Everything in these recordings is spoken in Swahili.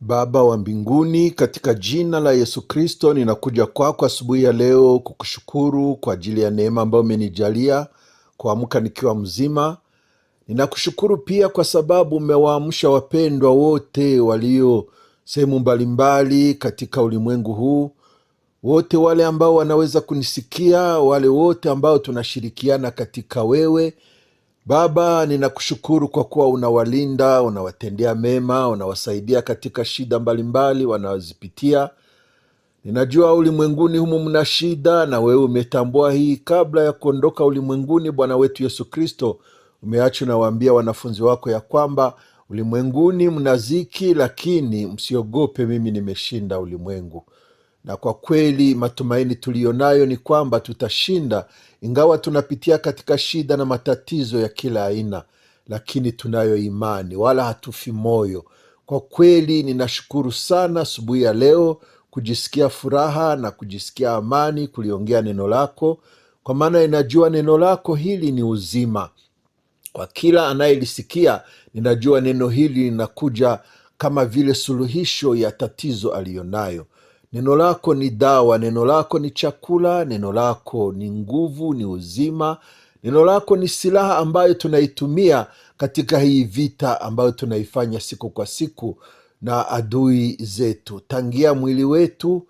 Baba wa mbinguni, katika jina la Yesu Kristo, ninakuja kwako asubuhi ya leo kukushukuru kwa ajili ya neema ambayo umenijalia kuamka nikiwa mzima. Ninakushukuru pia kwa sababu umewaamsha wapendwa wote walio sehemu mbalimbali katika ulimwengu huu, wote wale ambao wanaweza kunisikia, wale wote ambao tunashirikiana katika wewe. Baba, ninakushukuru kwa kuwa unawalinda, unawatendea mema, unawasaidia katika shida mbalimbali wanazozipitia. Ninajua ulimwenguni humu mna shida, na wewe umetambua hii kabla ya kuondoka ulimwenguni. Bwana wetu Yesu Kristo, umeacha unawaambia wanafunzi wako ya kwamba ulimwenguni mna dhiki, lakini msiogope, mimi nimeshinda ulimwengu. Na kwa kweli matumaini tuliyonayo ni kwamba tutashinda, ingawa tunapitia katika shida na matatizo ya kila aina, lakini tunayo imani wala hatufi moyo. Kwa kweli ninashukuru sana asubuhi ya leo kujisikia furaha na kujisikia amani kuliongea neno lako, kwa maana inajua neno lako hili ni uzima. Kwa kila anayelisikia, ninajua neno hili linakuja kama vile suluhisho ya tatizo aliyonayo. Neno lako ni dawa, neno lako ni chakula, neno lako ni nguvu, ni uzima. Neno lako ni silaha ambayo tunaitumia katika hii vita ambayo tunaifanya siku kwa siku na adui zetu, tangia mwili wetu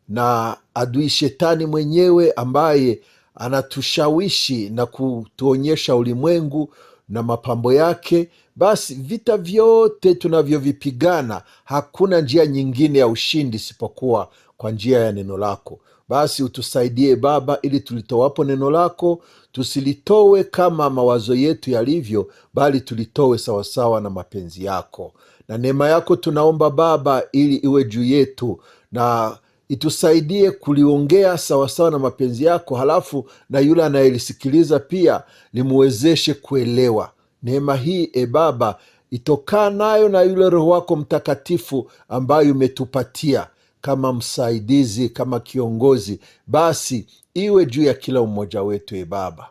na adui shetani mwenyewe ambaye anatushawishi na kutuonyesha ulimwengu na mapambo yake. Basi vita vyote tunavyovipigana, hakuna njia nyingine ya ushindi isipokuwa kwa njia ya neno lako. Basi utusaidie Baba, ili tulitowapo neno lako tusilitowe kama mawazo yetu yalivyo, bali tulitowe sawasawa na mapenzi yako. Na neema yako tunaomba Baba, ili iwe juu yetu na itusaidie kuliongea sawasawa na mapenzi yako, halafu na yule anayelisikiliza pia limuwezeshe kuelewa. Neema hii Baba, itokaa nayo na yule Roho wako Mtakatifu ambayo umetupatia kama msaidizi, kama kiongozi. Basi iwe juu ya kila mmoja wetu Baba.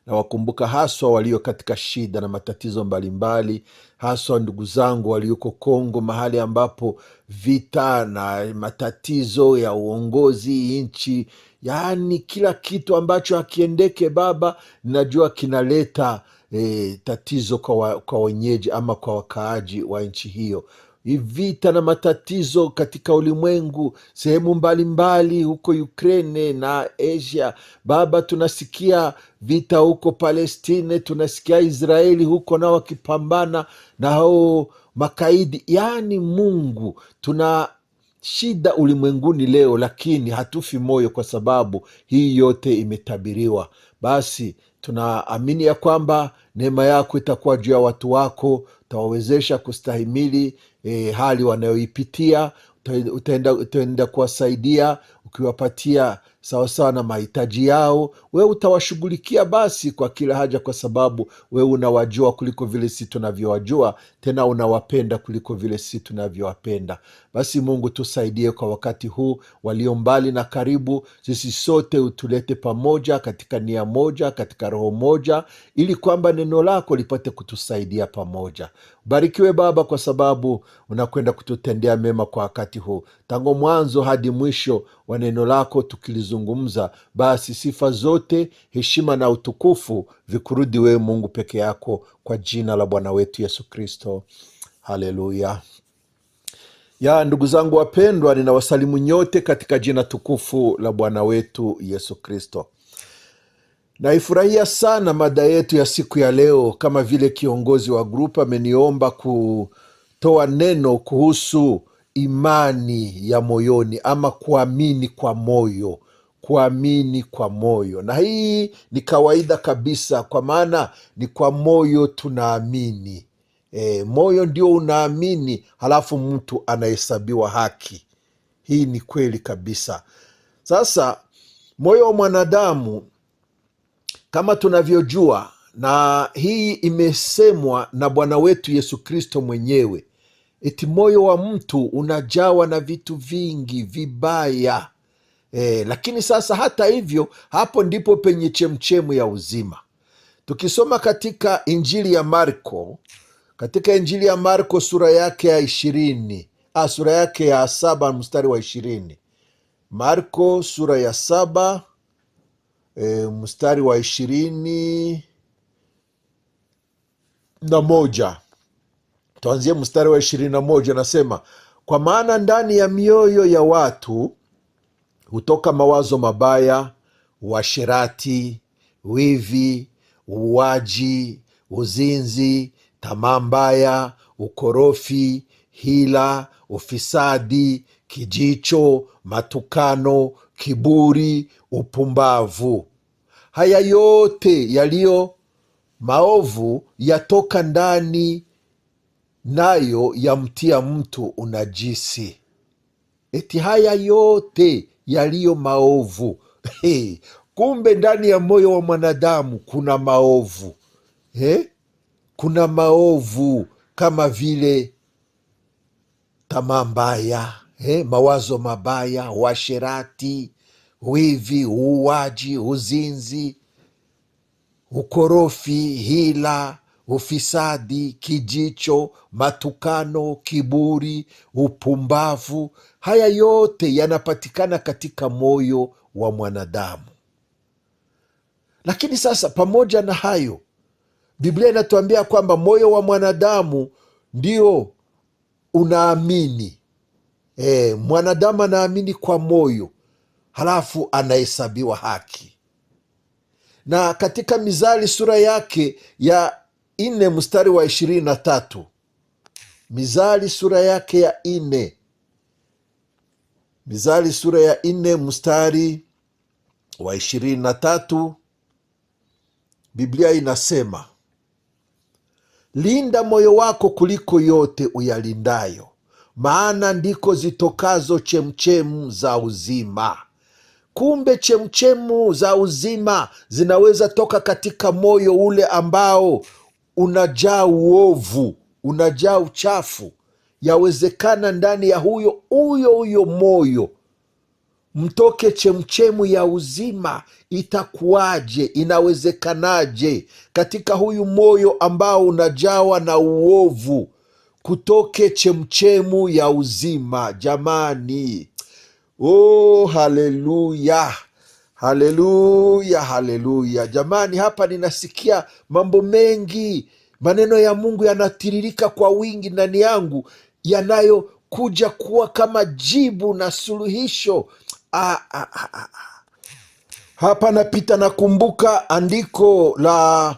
Na wakumbuka haswa walio katika shida na matatizo mbalimbali, haswa ndugu zangu walioko Kongo, mahali ambapo vita na matatizo ya uongozi nchi, yaani kila kitu ambacho hakiendeke Baba, ninajua kinaleta tatizo kwa wenyeji ama kwa wakaaji wa nchi hiyo. Vita na matatizo katika ulimwengu sehemu mbalimbali, huko Ukraine na Asia Baba, tunasikia vita huko Palestine, tunasikia Israeli huko nao wakipambana na hao makaidi. Yaani Mungu, tuna shida ulimwenguni leo, lakini hatufi moyo kwa sababu hii yote imetabiriwa. Basi tunaamini ya kwamba neema yako itakuwa juu ya watu wako, utawawezesha kustahimili hali wanayoipitia. Utaenda kuwasaidia ukiwapatia sawasawa na mahitaji yao. Wewe utawashughulikia basi kwa kila haja, kwa sababu wewe unawajua kuliko vile sisi tunavyowajua, tena unawapenda kuliko vile sisi tunavyowapenda. Basi Mungu, tusaidie kwa wakati huu, walio mbali na karibu, sisi sote utulete pamoja katika nia moja, katika roho moja, ili kwamba neno lako lipate kutusaidia pamoja. Barikiwe Baba, kwa sababu unakwenda kututendea mema kwa wakati huu, tangu mwanzo hadi mwisho wa neno lako tukilizungumza. Basi sifa zote, heshima na utukufu vikurudi wewe Mungu peke yako, kwa jina la Bwana wetu Yesu Kristo. Haleluya. Ya ndugu zangu wapendwa, ninawasalimu nyote katika jina tukufu la Bwana wetu Yesu Kristo. Naifurahia sana mada yetu ya siku ya leo, kama vile kiongozi wa grupu ameniomba kutoa neno kuhusu imani ya moyoni, ama kuamini kwa moyo. Kuamini kwa moyo, na hii ni kawaida kabisa, kwa maana ni kwa moyo tunaamini. Moyo ndio unaamini, halafu mtu anahesabiwa haki. Hii ni kweli kabisa. Sasa moyo wa mwanadamu, kama tunavyojua, na hii imesemwa na Bwana wetu Yesu Kristo mwenyewe, eti moyo wa mtu unajawa na vitu vingi vibaya. Lakini sasa hata hivyo, hapo ndipo penye chemchemu ya uzima. Tukisoma katika Injili ya Marko katika Injili ya Marko sura yake ya 20, sura yake ya 7 mstari wa 20. Marko sura ya 7 mstari wa 21. Tuanzie mstari wa 21, nasema, kwa maana ndani ya mioyo ya watu hutoka mawazo mabaya, uasherati, wivi, uuaji, uzinzi, tamaa mbaya, ukorofi, hila, ufisadi, kijicho, matukano, kiburi, upumbavu. Haya yote yaliyo maovu yatoka ndani, nayo yamtia mtu unajisi. Eti haya yote yaliyo maovu. Kumbe ndani ya moyo wa mwanadamu kuna maovu. Kuna maovu kama vile tamaa mbaya, mawazo mabaya, uasherati, wivi, uuaji, uzinzi, ukorofi, hila, ufisadi, kijicho, matukano, kiburi, upumbavu. Haya yote yanapatikana katika moyo wa mwanadamu. Lakini sasa, pamoja na hayo, Biblia inatuambia kwamba moyo wa mwanadamu ndio unaamini. Mwanadamu anaamini kwa moyo, halafu anahesabiwa haki. Na katika Mithali sura yake ya 4 mstari wa 23, Mithali sura yake ya 4, Mithali sura ya 4 mstari wa 23, Biblia inasema, linda moyo wako kuliko yote uyalindayo, maana ndiko zitokazo chemchemu za uzima. Kumbe chemchemu za uzima zinaweza toka katika moyo ule ambao unajaa uovu, unajaa uchafu. Yawezekana ndani ya huyo moyo mtoke chemchemu ya uzima. Itakuwaje? Inawezekanaje katika huyu moyo ambao unajawa na uovu kutoke chemchemu ya uzima? Jamani, haleluya, haleluya, haleluya! Jamani, hapa ninasikia mambo mengi. Maneno ya Mungu yanatiririka kwa wingi ndani yangu, yanayokuja kuwa kama jibu na suluhisho. Hapa napita nakumbuka andiko la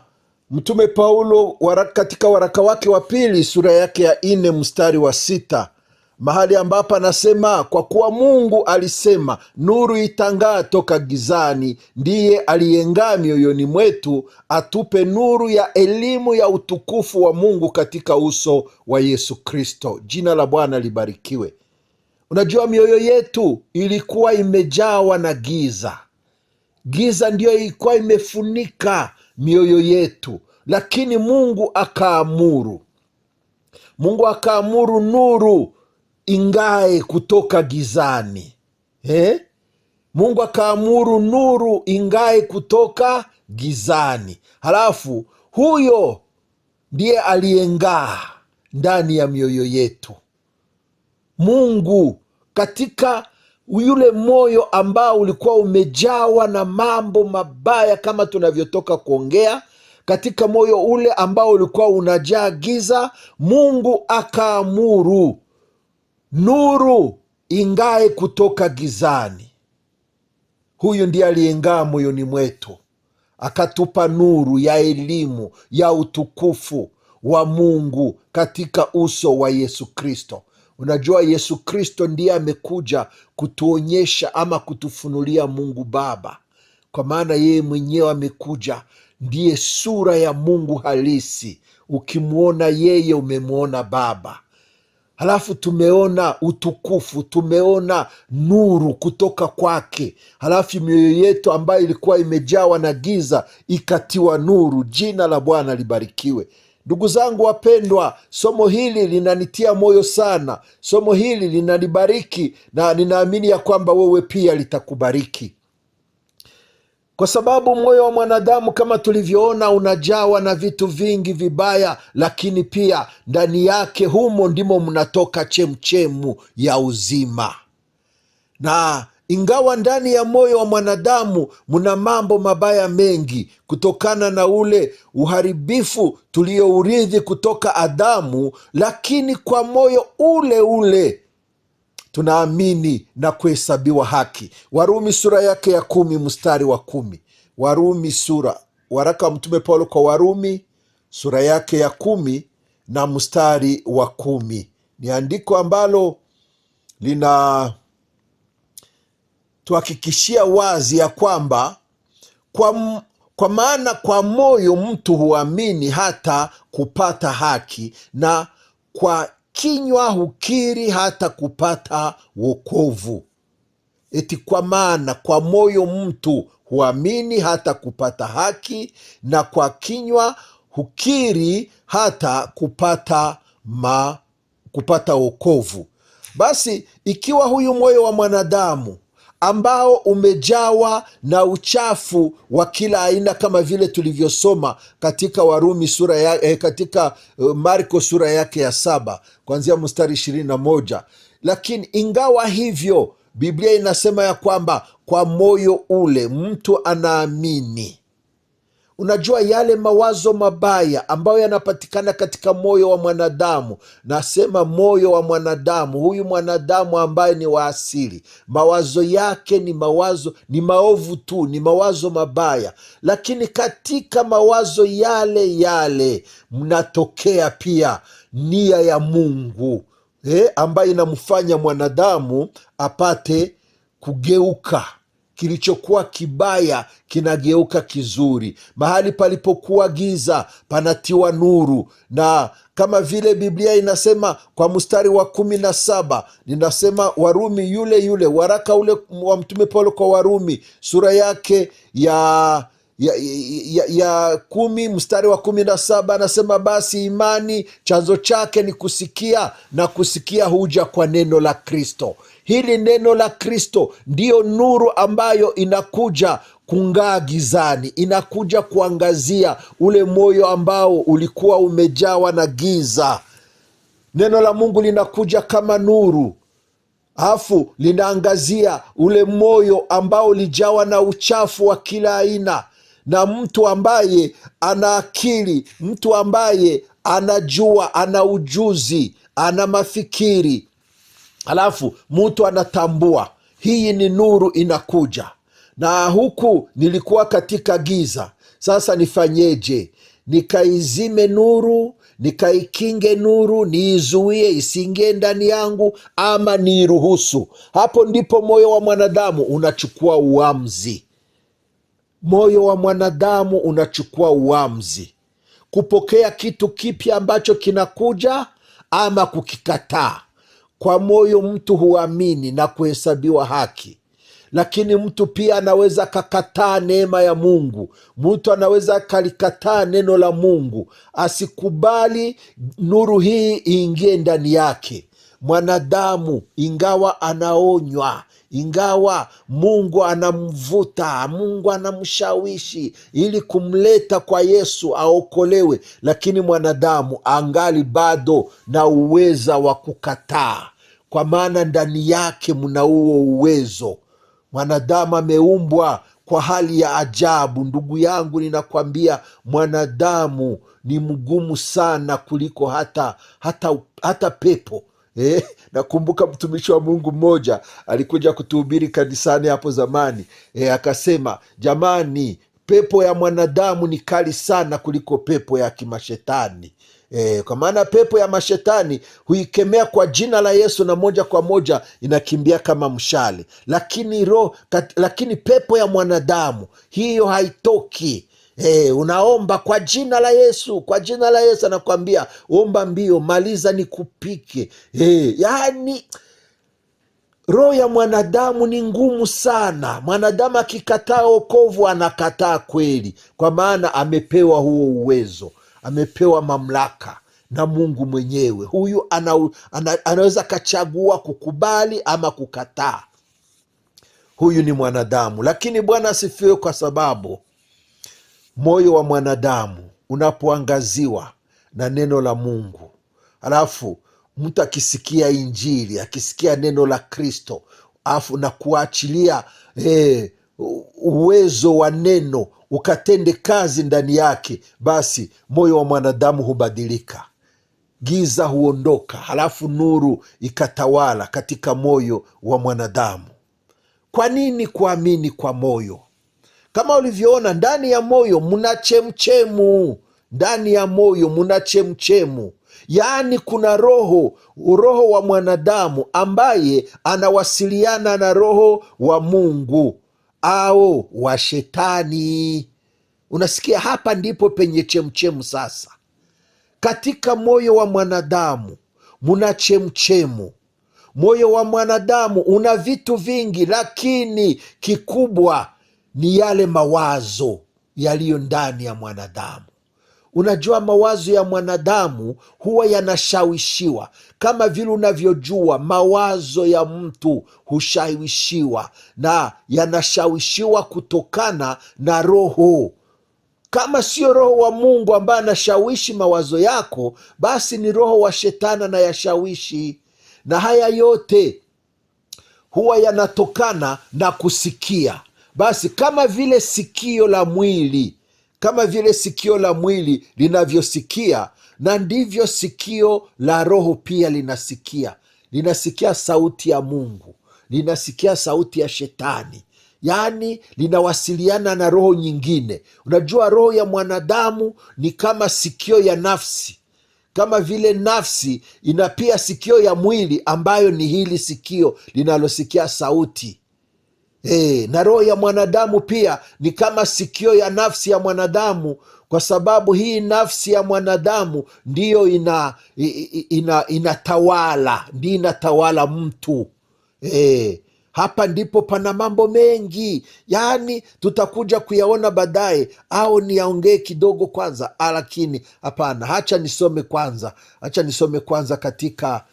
Mtume Paulo katika waraka wake wa pili sura yake ya 4 mstari wa 6, mahali ambapo anasema, kwa kuwa Mungu alisema nuru itang'aa toka gizani, ndiye aliyeng'aa mioyoni mwetu atupe nuru ya elimu ya utukufu wa Mungu katika uso wa Yesu Kristo. Jina la Bwana libarikiwe. Unajua, mioyo yetu ilikuwa imejawa na giza. Giza ndiyo ilikuwa imefunika mioyo yetu, lakini Mungu akaamuru. Mungu akaamuru nuru ing'ae kutoka gizani. Mungu akaamuru nuru ing'ae kutoka gizani. Halafu huyo ndiye aliyeng'aa ndani ya mioyo yetu. Mungu katika yule moyo ambao ulikuwa umejawa na mambo mabaya kama tunavyotoka kuongea, katika moyo ule ambao ulikuwa unajaa giza, Mungu akaamuru nuru ing'ae kutoka gizani. Huyu ndiye aliyeng'aa moyoni mwetu, akatupa nuru ya elimu ya utukufu wa Mungu katika uso wa Yesu Kristo. Unajua, Yesu Kristo ndiye amekuja kutuonyesha ama kutufunulia Mungu Baba, kwa maana yeye mwenyewe amekuja, ndiye sura ya Mungu halisi. Ukimwona yeye umemwona Baba. Halafu tumeona utukufu, tumeona nuru kutoka kwake. Halafu mioyo yetu ambayo ilikuwa imejawa na giza ikatiwa nuru. Jina la Bwana libarikiwe. Ndugu zangu wapendwa, somo hili linanitia moyo sana. Somo hili linanibariki na ninaamini ya kwamba wewe pia litakubariki. kwa sababu moyo wa mwanadamu kama tulivyoona unajawa na vitu vingi vibaya, lakini pia ndani yake humo ndimo mnatoka chemchemu ya uzima. Na ingawa ndani ya moyo wa mwanadamu muna mambo mabaya mengi kutokana na ule uharibifu tuliourithi kutoka Adamu, lakini kwa moyo ule ule tunaamini na kuhesabiwa haki. Warumi sura yake ya 10 mstari wa 10. Waraka wa Mtume Paulo kwa Warumi sura yake ya 10 na mstari wa 10 ni andiko ambalo lina tuhakikishia wazi ya kwamba kwa maana kwa moyo mtu huamini hata kupata haki, na kwa kinywa hukiri hata kupata wokovu. Eti kwa maana kwa moyo mtu huamini hata kupata haki, na kwa kinywa hukiri hata kupata wokovu. Basi ikiwa huyu moyo wa mwanadamu ambao umejawa na uchafu wa kila aina kama vile tulivyosoma katika Warumi katika Marko sura yake ya 7 kuanzia mstari 21, lakini ingawa hivyo Biblia inasema ya kwamba kwa moyo ule mtu anaamini. Unajua yale mawazo mabaya ambayo yanapatikana katika moyo wa mwanadamu, nasema moyo wa mwanadamu, huyu mwanadamu ambaye ni wa asili, mawazo yake ni maovu tu, ni mawazo mabaya. Lakini katika mawazo yale yale mnatokea pia nia ya Mungu, ambayo inamfanya mwanadamu apate kugeuka. Kilichokuwa kibaya kinageuka kizuri. Mahali palipokuwa giza panatiwa nuru. Na kama vile Biblia inasema kwa mstari wa 17, ninasema Warumi yule waraka ule wa Mtume Paulo kwa Warumi sura yake ya 10 mstari wa 17, anasema basi imani chanzo chake ni kusikia, na kusikia huja kwa neno la Kristo. Hili neno la Kristo ndiyo nuru ambayo inakuja kung'aa gizani, inakuja kuangazia ule moyo ambao ulikuwa umejawa na giza. Neno la Mungu linakuja kama nuru, alafu linaangazia ule moyo ambao ulijawa na uchafu wa kila aina. Na mtu ambaye ana akili, mtu ambaye anajua, ana ujuzi, ana mafikiri, alafu mtu anatambua hii ni nuru inakuja, na huku nilikuwa katika giza. Sasa nifanyeje? Nikaizime nuru, nikaikinge nuru, niizuie isiingie ndani yangu, ama niiruhusu? Hapo ndipo moyo wa mwanadamu unachukua uamuzi. Moyo wa mwanadamu unachukua uamuzi kupokea kitu kipya ambacho kinakuja ama kukikataa. Kwa moyo mtu huamini na kuhesabiwa haki, lakini mtu pia anaweza kakataa neema ya Mungu. Mtu anaweza kalikataa neno la Mungu, asikubali nuru hii iingie ndani yake. Mwanadamu ingawa anaonywa, ingawa Mungu anamvuta, Mungu anamshawishi ili kumleta kwa Yesu aokolewe, lakini mwanadamu angali bado na uweza wa kukataa, kwa maana ndani yake mna huo uwezo. Mwanadamu ameumbwa kwa hali ya ajabu. Ndugu yangu, ninakwambia mwanadamu ni mgumu sana kuliko hata pepo. Nakumbuka mtumishi wa Mungu mmoja alikuja kutuhubiri kanisani hapo zamani. Akasema, jamani, pepo ya mwanadamu ni kali sana kuliko pepo ya kimashetani. Kwa maana pepo ya mashetani huikemea kwa jina la Yesu na moja kwa moja inakimbia kama mshale, lakini pepo ya mwanadamu hiyo haitoki. Unaomba kwa jina la Yesu, kwa jina la Yesu, anakwambia omba mbio, maliza nikupike. Yani roho ya mwanadamu ni ngumu sana. Mwanadamu akikataa wokovu anakataa kweli, kwa maana amepewa huo uwezo, amepewa mamlaka na Mungu mwenyewe. Huyu anaweza kachagua kukubali ama kukataa. Huyu ni mwanadamu, lakini Bwana asifiwe, kwa sababu moyo wa mwanadamu unapoangaziwa na neno la Mungu, alafu mtu akisikia Injili, akisikia neno la Kristo, alafu na kuachilia uwezo wa neno ukatende kazi ndani yake, basi moyo wa mwanadamu hubadilika, giza huondoka, halafu nuru ikatawala katika moyo wa mwanadamu. Kwa nini kuamini kwa moyo? Kama ulivyoona, ndani ya moyo muna chemchemu, ndani ya moyo muna chemchemu, yaani kuna roho wa mwanadamu ambaye anawasiliana na roho wa Mungu au wa Shetani. Unasikia, hapa ndipo penye chemchemu. Sasa katika moyo wa mwanadamu muna chemchemu. Moyo wa mwanadamu una vitu vingi, lakini kikubwa ni yale mawazo yaliyo ndani ya mwanadamu. Unajua, mawazo ya mwanadamu huwa yanashawishiwa, kama vile unavyojua mawazo ya mtu hushawishiwa, na yanashawishiwa kutokana na roho. Kama sio roho wa Mungu ambaye anashawishi mawazo yako, basi ni roho wa Shetani anayashawishi. Na haya yote huwa yanatokana na kusikia. Basi kama vile sikio la mwili linavyosikia, na ndivyo sikio la roho pia linasikia sauti ya Mungu, linasikia sauti ya Shetani, yaani linawasiliana na roho nyingine. Unajua, roho ya mwanadamu ni kama sikio ya nafsi, kama vile nafsi ina pia sikio ya mwili ambayo ni hili sikio linalosikia sauti. Na roho ya mwanadamu pia ni kama sikio ya nafsi ya mwanadamu, kwa sababu hii nafsi ya mwanadamu ndiyo inatawala mtu. Hapa ndipo pana mambo mengi, yaani tutakuja kuyaona baadaye, au niyaongee kidogo kwanza? Lakini hapana, hacha nisome kwanza katika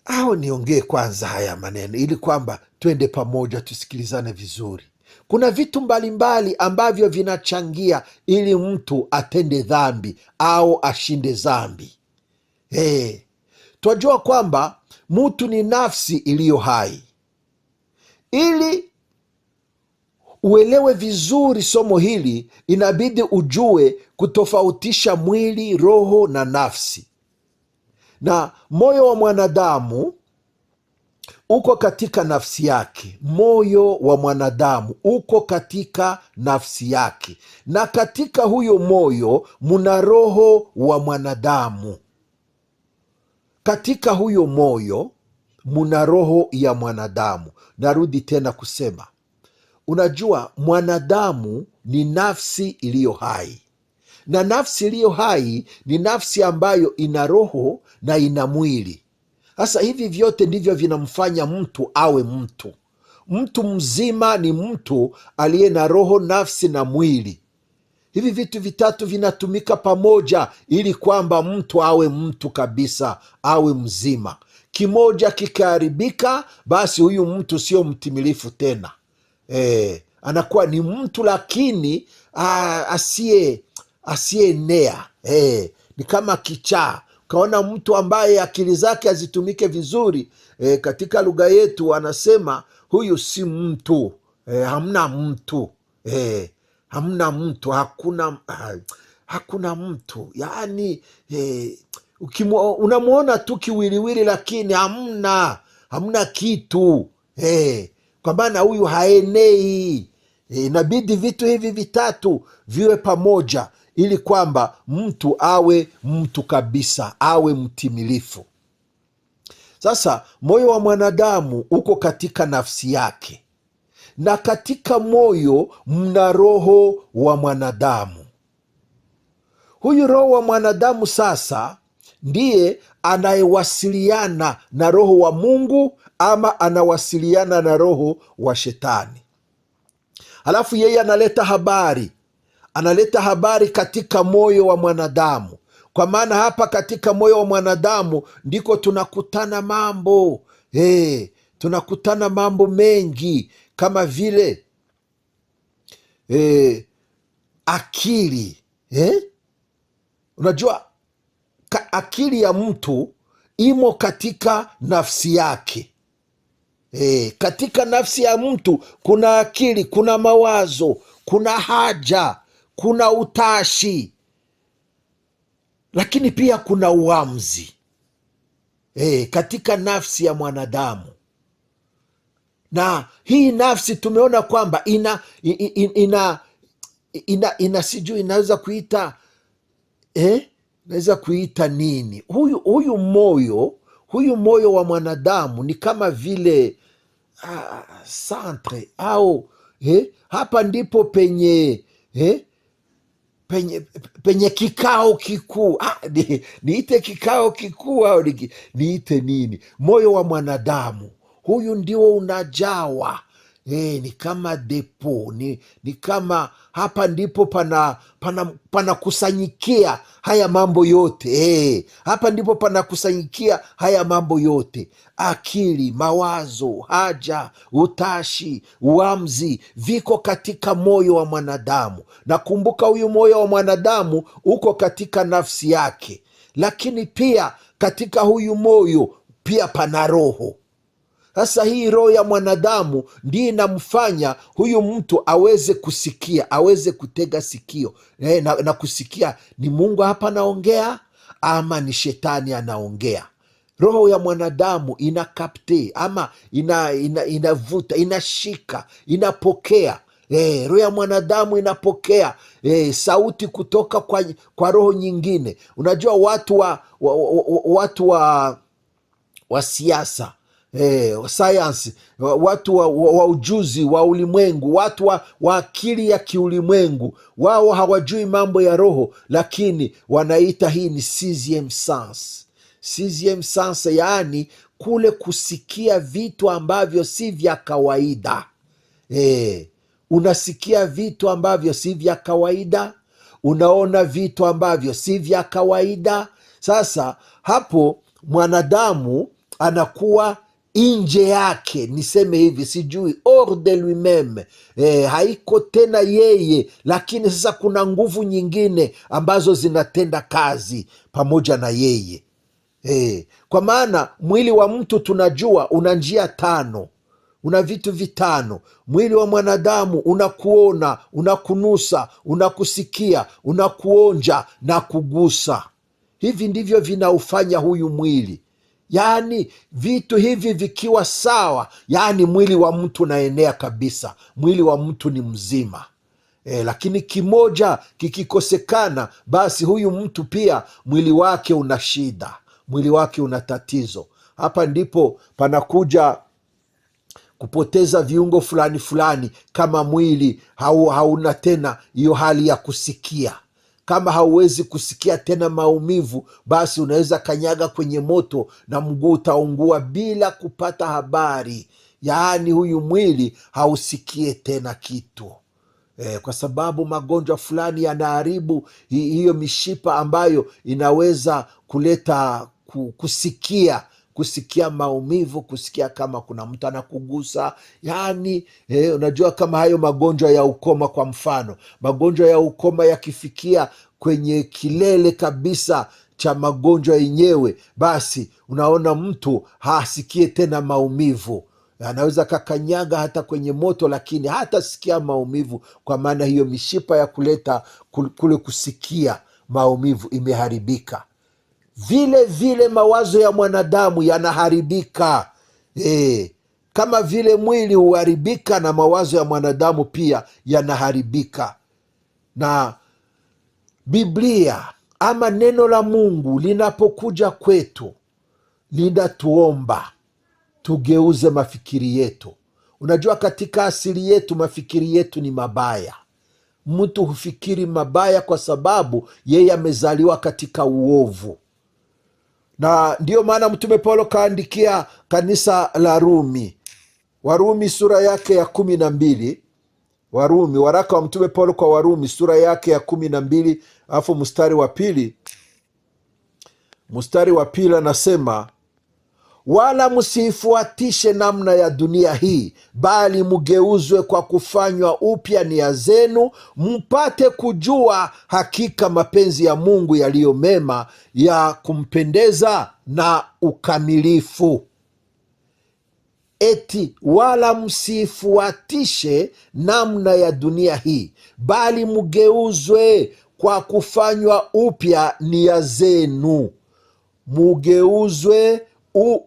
au niongee kwanza haya maneno, ili kwamba twende pamoja, tusikilizane vizuri. Kuna vitu mbalimbali ambavyo vinachangia ili mtu atende dhambi au ashinde dhambi. Twajua kwamba mtu ni nafsi iliyo hai. Ili uelewe vizuri somo hili, inabidi ujue kutofautisha mwili, roho na nafsi. Na moyo wa mwanadamu uko katika nafsi yake. Moyo wa mwanadamu uko katika nafsi yake, na katika huyo moyo muna roho wa mwanadamu. Katika huyo moyo muna roho ya mwanadamu. Narudi tena kusema, unajua, mwanadamu ni nafsi iliyo hai, na nafsi iliyo hai ni nafsi ambayo ina roho na ina mwili. Sasa hivi vyote ndivyo vinamfanya mtu awe mtu. Mtu mzima ni mtu aliye na roho, nafsi na mwili. Hivi vitu vitatu vinatumika pamoja ili kwamba mtu awe mtu kabisa, awe mzima. Kimoja kikiharibika, basi huyu mtu sio mtimilifu tena. Anakuwa ni mtu lakini asiyeenea. Ni kama kichaa. Ukaona mtu ambaye akili zake hazitumike vizuri, katika lugha yetu anasema huyu si mtu. Hamna mtu. Hamna mtu, hakuna mtu. Yaani unamwona tu kiwiliwili, lakini hamna kitu. Kwa maana huyu haenei. Inabidi vitu hivi vitatu viwe pamoja ili kwamba mtu awe mtu kabisa, awe mtimilifu. Sasa moyo wa mwanadamu uko katika nafsi yake, na katika moyo mna roho wa mwanadamu. Huyu roho wa mwanadamu sasa ndiye anayewasiliana na roho wa Mungu, ama anawasiliana na roho wa Shetani. Halafu yeye analeta habari katika moyo wa mwanadamu. Kwa maana hapa katika moyo wa mwanadamu ndiko tunakutana mambo. tunakutana mambo mengi kama vile akili. Unajua akili ya mtu imo katika nafsi yake. Katika nafsi ya mtu kuna akili, kuna mawazo, kuna haja, kuna utashi, lakini pia kuna uamuzi katika nafsi ya mwanadamu. Na hii nafsi tumeona kwamba ina sijui inaweza kuita naweza kuita nini, huyu moyo wa mwanadamu ni kama vile centre au hapa ndipo penye penye kikao kikuu. Niite kikao kikuu au niite nini? Moyo wa mwanadamu huyu ndio unajawa, ni kama depo, ni kama hapa ndipo panakusanyikia haya mambo yote. Hapa ndipo panakusanyikia haya mambo yote: akili, mawazo, haja, utashi, uamuzi, viko katika moyo wa mwanadamu. Na kumbuka, huyu moyo wa mwanadamu uko katika nafsi yake, lakini pia katika huyu moyo pia pana roho. Sasa hii roho ya mwanadamu ndiyo inamfanya huyu mtu aweze kusikia, aweze kutega sikio na kusikia ni Mungu hapa anaongea ama ni shetani anaongea. Roho ya mwanadamu inakapte ama inavuta, inashika, inapokea. Roho ya mwanadamu inapokea sauti kutoka kwa roho nyingine. Unajua watu wa siasa, sayansi, watu wa ujuzi wa ulimwengu, watu wa akili ya kiulimwengu, wao hawajui mambo ya roho, lakini wanaita hii ni sixième sens. Sixième sens, yaani kule kusikia vitu ambavyo si vya kawaida. Unasikia vitu ambavyo si vya kawaida, unaona vitu ambavyo si vya kawaida. Sasa hapo mwanadamu anakuwa nje yake, niseme hivi, sijui hors de lui-meme, haiko tena yeye, lakini sasa kuna nguvu nyingine ambazo zinatenda kazi pamoja na yeye. Kwa maana mwili wa mtu tunajua una njia tano, una vitu vitano. Mwili wa mwanadamu unakuona, unakunusa, unakusikia, unakuonja na kugusa. Hivi ndivyo vinaufanya huyu mwili. Yaani vitu hivi vikiwa sawa, yaani mwili wa mtu unaenea kabisa, mwili wa mtu ni mzima. Lakini kimoja kikikosekana, basi huyu mtu pia mwili wake una shida, mwili wake una tatizo. Hapa ndipo panakuja kupoteza viungo fulani fulani, kama mwili hauna tena hiyo hali ya kusikia. Kama hauwezi kusikia tena maumivu, basi unaweza kanyaga kwenye moto na mguu utaungua bila kupata habari. Yaani huyu mwili hausikie tena kitu, kwa sababu magonjwa fulani yanaharibu hiyo mishipa ambayo inaweza kuleta kusikia maumivu, kusikia kama kuna mtu anakugusa. Yaani unajua kama hayo magonjwa ya ukoma, kwa mfano, magonjwa ya ukoma yakifikia kwenye kilele kabisa cha magonjwa yenyewe, basi unaona mtu hasikie tena maumivu. Anaweza kakanyaga hata kwenye moto, lakini hata sikia maumivu, kwa maana hiyo mishipa ya kuleta kule kusikia maumivu imeharibika. Vile vile mawazo ya mwanadamu yanaharibika. Kama vile mwili huharibika, na mawazo ya mwanadamu pia yanaharibika. Na Biblia ama neno la Mungu linapokuja kwetu, linatuomba tugeuze mafikiri yetu. Unajua katika asili yetu mafikiri yetu ni mabaya. Mtu hufikiri mabaya kwa sababu yeye amezaliwa katika uovu. Na ndiyo maana Mtume Paulo kaandikia kanisa la Warumi sura yake ya 12. Waraka wa Mtume Paulo kwa Warumi sura yake ya 12, alafu mstari wa pili anasema, wala msiifuatishe namna ya dunia hii, bali mgeuzwe kwa kufanywa upya nia zenu, mpate kujua hakika mapenzi ya Mungu yaliyo mema, ya kumpendeza na ukamilifu. Eti wala msifuatishe namna ya dunia hii, bali mgeuzwe kwa kufanywa upya nia zenu.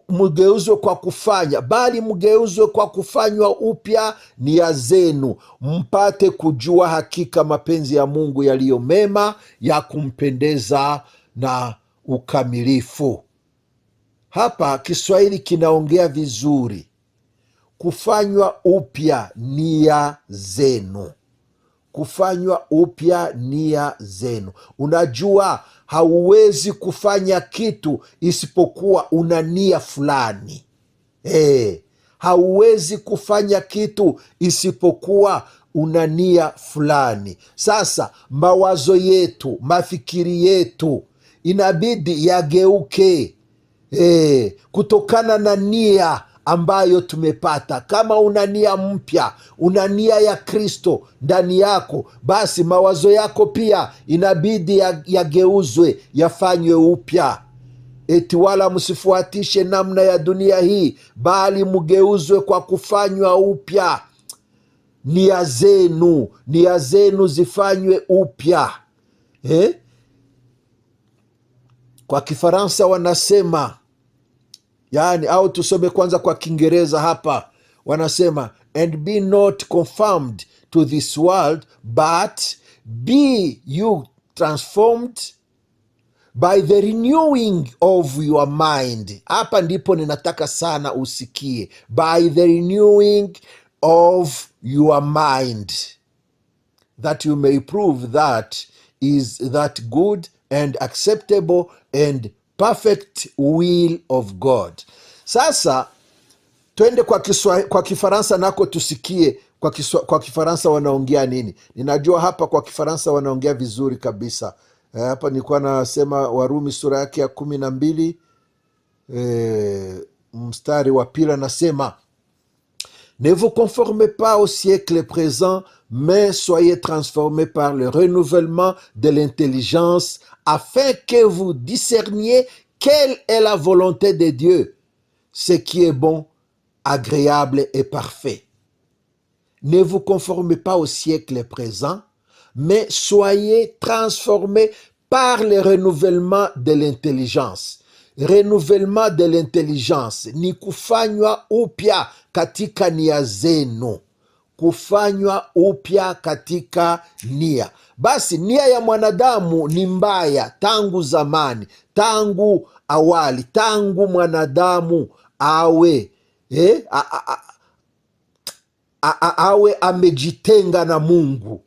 Mugeuzwe kwa kufanya, bali mgeuzwe kwa kufanywa upya nia zenu, mpate kujua hakika mapenzi ya Mungu yaliyo mema, ya kumpendeza na ukamilifu. Hapa Kiswahili kinaongea vizuri. Kufanywa upya nia zenu, kufanywa upya nia zenu. Unajua, hauwezi kufanya kitu isipokuwa una nia fulani. Hauwezi kufanya kitu isipokuwa una nia fulani. Sasa mawazo yetu, mafikiri yetu inabidi yageuke kutokana na nia ambayo tumepata. Kama una nia mpya, una nia ya Kristo ndani yako, basi mawazo yako pia inabidi yageuzwe, yafanywe upya. Eti wala msifuatishe namna ya dunia hii, bali mgeuzwe kwa kufanywa upya nia zenu. Nia zenu zifanywe upya. Kwa Kifaransa wanasema, yani, au tusome kwanza kwa Kiingereza hapa. Wanasema, and be not conformed to this world, but be you transformed by the renewing of your mind. Hapa ndipo ninataka sana usikie, by the renewing of your mind, that you may prove that is that good and acceptable and perfect will of God. Sasa twende kwa Kifaransa nako tusikie kwa Kifaransa wanaongea nini. Ninajua hapa kwa Kifaransa wanaongea vizuri kabisa. Hapa nilikuwa nasema Warumi sura yake ya 12 mstari wa pili, nasema, ne vous conformez pas au siècle présent, mais soyez transformés par le renouvellement de l'intelligence, afin que vous discerniez quelle est la volonté de Dieu, ce qui est bon, agréable et parfait. Ne vous conformez pas au siècle présent, mais soyez transformés par le renouvellement de l'intelligence. Renouvellement de l'intelligence ni kufanywa upya katika nia zenu. Kufanywa upya katika nia. Basi nia ya mwanadamu ni mbaya tangu zamani, tangu awali, tangu mwanadamu awe awe amejitenga na Mungu.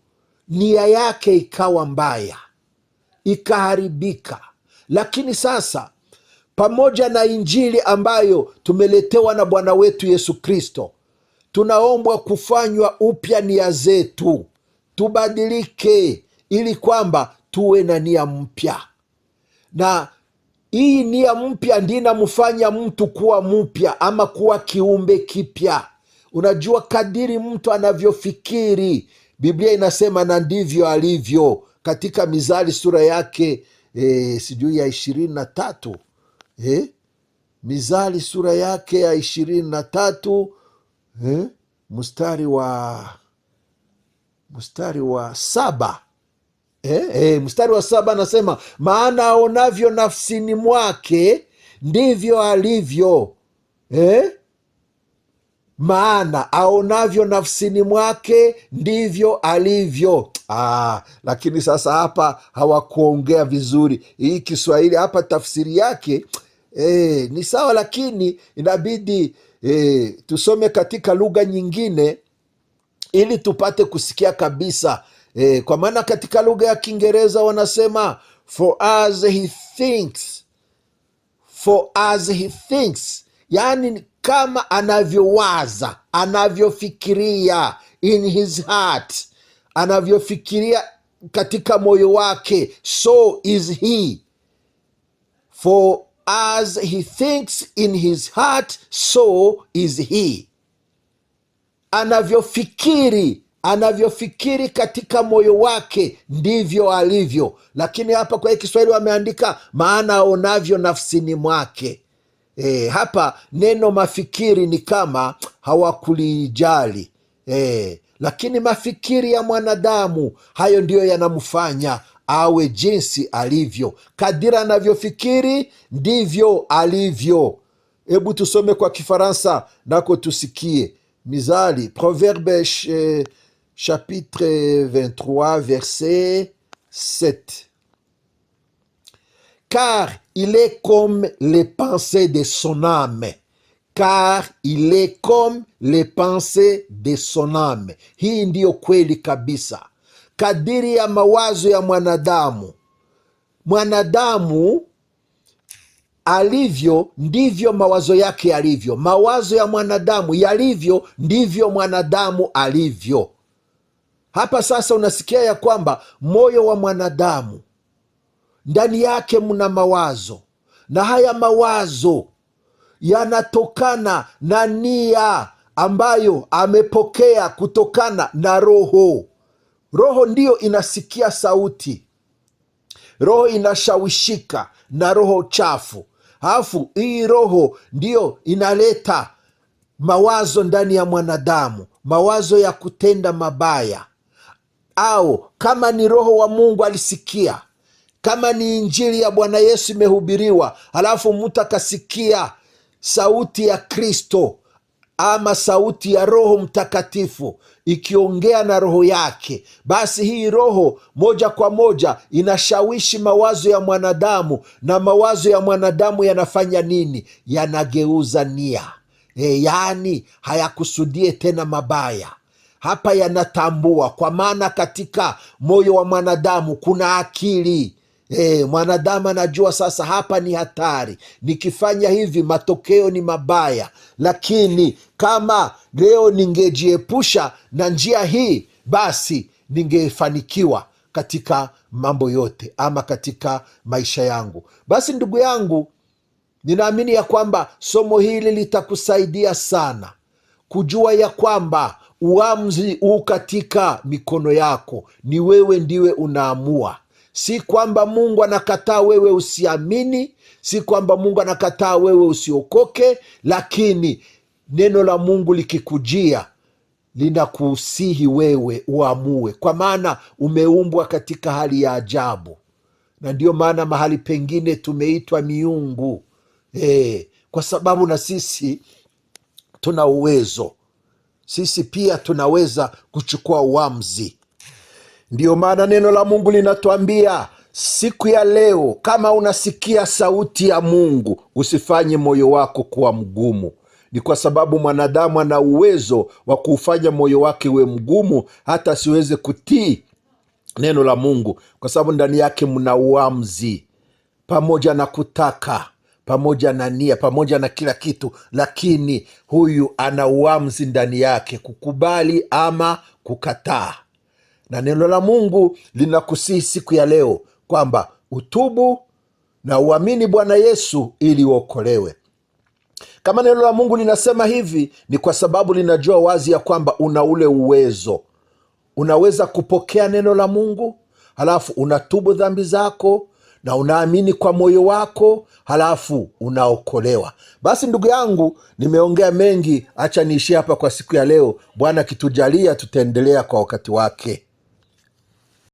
Nia yake ikawa mbaya, ikaharibika. Lakini sasa, pamoja na Injili ambayo tumeletewa na Bwana wetu Yesu Kristo, tunaombwa kufanywa upya nia zetu, tubadilike ili kwamba tuwe na nia mpya. Na hii nia mpya ndiyo inamfanya mtu kuwa mpya ama kuwa kiumbe kipya. Unajua, kadiri mtu anavyofikiri, Biblia inasema na ndivyo alivyo. Katika Mithali sura yake sijui ya 23, Mithali sura yake ya 23 mstari wa 7, mstari wa 7 anasema, maana aonavyo nafsini mwake ndivyo alivyo. Maana aonavyo nafsini mwake ndivyo alivyo. Lakini sasa hapa hawakuongea vizuri hii Kiswahili. Hapa tafsiri yake ni sawa, lakini inabidi tusome katika lugha nyingine ili tupate kusikia kabisa. Kwa maana katika lugha ya Kiingereza wanasema, for as he thinks, yani kama anavyowaza, anavyofikiria, in his heart, anavyofikiria katika moyo wake, so is he. For as he thinks in his heart, so is he. Anavyofikiri katika moyo wake ndivyo alivyo. Lakini hapa kwa Kiswahili wameandika maana aonavyo nafsini mwake. Hapa neno mafikiri ni kama hawakulijali. Lakini mafikiri ya mwanadamu, hayo ndiyo yanamfanya awe jinsi alivyo. Kadiri anavyofikiri ndivyo alivyo. Hebu tusome kwa Kifaransa nako tusikie. Mizali, Proverbe chapitre 23 verset 7. Car il est comme les pensées de son âme. Car il est comme les pensées de son âme. Hii ndiyo kweli kabisa. Kadiri ya mawazo ya mwanadamu alivyo ndivyo mawazo yake yalivyo. Mawazo ya mwanadamu yalivyo ndivyo mwanadamu alivyo. Hapa sasa unasikia ya kwamba moyo wa mwanadamu ndani yake mna mawazo, na haya mawazo yanatokana na nia ambayo amepokea kutokana na roho. Roho ndiyo inasikia sauti, roho inashawishika na roho chafu. Alafu hii roho ndiyo inaleta mawazo ndani ya mwanadamu, mawazo ya kutenda mabaya. Au kama ni roho wa Mungu alisikia, kama ni injili ya Bwana Yesu imehubiriwa, alafu mtu akasikia sauti ya Kristo ama sauti ya Roho Mtakatifu ikiongea na roho yake, basi hii roho moja kwa moja inashawishi mawazo ya mwanadamu, na mawazo ya mwanadamu yanafanya nini? Yanageuza nia. Yaani hayakusudie tena mabaya. Hapa yanatambua, kwa maana katika moyo wa mwanadamu kuna akili. Mwanadamu anajua sasa hapa ni hatari, nikifanya hivi matokeo ni mabaya. Lakini kama leo ningejiepusha na njia hii, basi ningefanikiwa katika mambo yote ama katika maisha yangu. Basi ndugu yangu, ninaamini ya kwamba somo hili litakusaidia sana kujua ya kwamba uamuzi huu katika mikono yako. Ni wewe ndiwe unaamua. Si kwamba Mungu anakataa wewe usiamini, si kwamba Mungu anakataa wewe usiokoke, lakini neno la Mungu likikujia linakusihi wewe uamue, kwa maana umeumbwa katika hali ya ajabu. Na ndio maana mahali pengine tumeitwa miungu, kwa sababu na sisi tuna uwezo. Sisi pia tunaweza kuchukua uamuzi. Ndiyo maana neno la Mungu linatuambia siku ya leo, kama unasikia sauti ya Mungu, usifanye moyo wako kuwa mgumu. Ni kwa sababu mwanadamu ana uwezo wa kufanya moyo wake uwe mgumu, hata siweze kutii neno la Mungu, kwa sababu ndani yake mna uamuzi, pamoja na kutaka, pamoja na nia, pamoja na kila kitu. Lakini huyu ana uamuzi ndani yake, kukubali ama kukataa. Na neno la Mungu linakusihi siku ya leo kwamba utubu na uamini Bwana Yesu ili uokolewe. Kama neno la Mungu linasema hivi, ni kwa sababu linajua wazi ya kwamba una ule uwezo. Unaweza kupokea neno la Mungu, halafu unatubu dhambi zako na unaamini kwa moyo wako, halafu unaokolewa. Basi ndugu yangu, nimeongea mengi, acha niishie hapa kwa siku ya leo. Bwana akitujalia tutaendelea kwa wakati wake.